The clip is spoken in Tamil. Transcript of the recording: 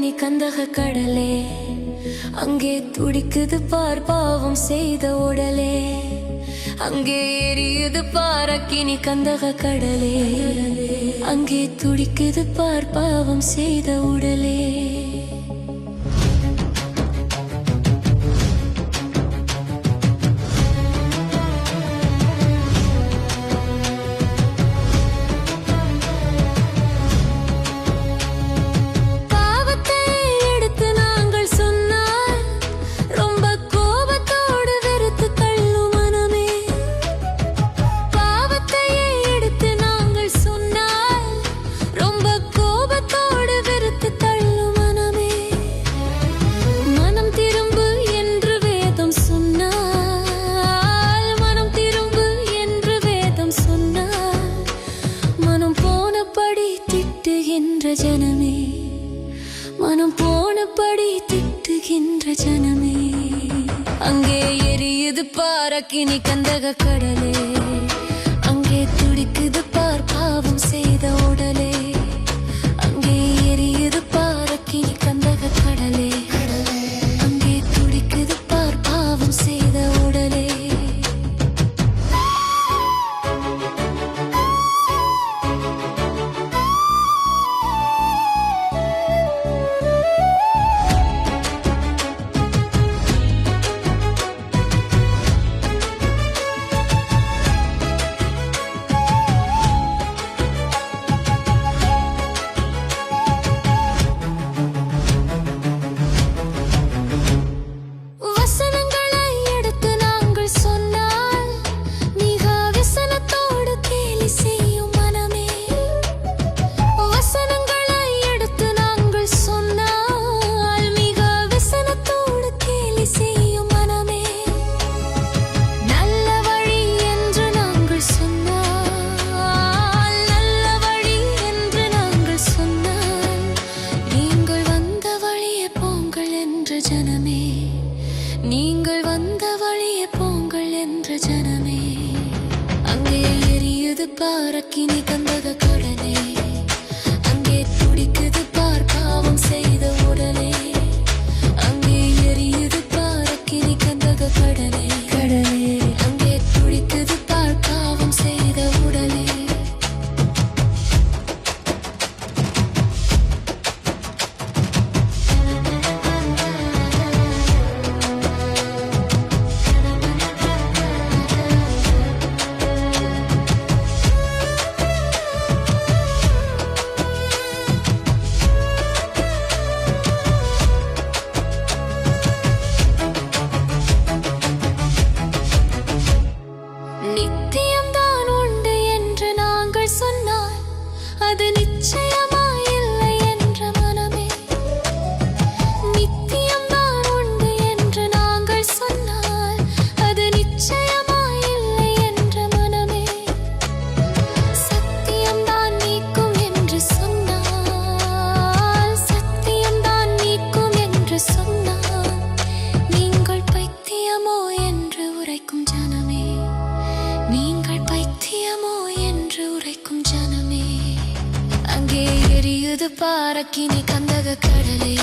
பாரக்கினி கந்தக கடலே, அங்கே துடிக்குது பார் பாவம் செய்த உடலே. அங்கே எரியுது பாரக்கினி கந்தக கடலே, அங்கே துடிக்குது பார் பாவம் செய்த உடலே. ஜனமே, மனம் போனபடி திட்டுகின்ற ஜனமே, அங்கே எரியுது பாரக்கினி கந்தக கடலே, அங்கே துடிக்குது பார் பாவம் செய்த உடலே. அங்கே எரியுது பாரக்கினி கந்தக கடலே, அங்கே துடிக்குது பார் பாவம் செய்த உடலே. நீங்கள் வந்த வழியே போங்கள் என்ற ஜனமே, அங்கே எரியுது பாரக்கினி கந்தக கடலே, அங்கே துடிக்குது பார் பாவம் செய்த உடலே. அங்கே எரியுது பாரக்கினி கந்தக கடலே, அங்கே துடிக்குது பார் பாவம் செய்த உடலே. நித்தியம்தான் உண்டு என்று நாங்கள் சொன்னால் அது நிச்சயமாயில்லை என்ற மனமே. நித்தியம்தான் உண்டு என்று நாங்கள் சொன்னால் அது நிச்சயமாயில்லை என்ற மனமே. சத்தியம்தான் நீக்கும் என்று சொன்னால், சத்தியம்தான் நீக்கும் என்று சொன்னால், நீங்கள் பைத்தியமோ என்று உரைக்கும் ஜனமே, நீங்கள் பைத்தியமோ என்று உரைக்கும் ஜனமே. அங்கே எரியுது பாரக்கினி கந்தக கடலே,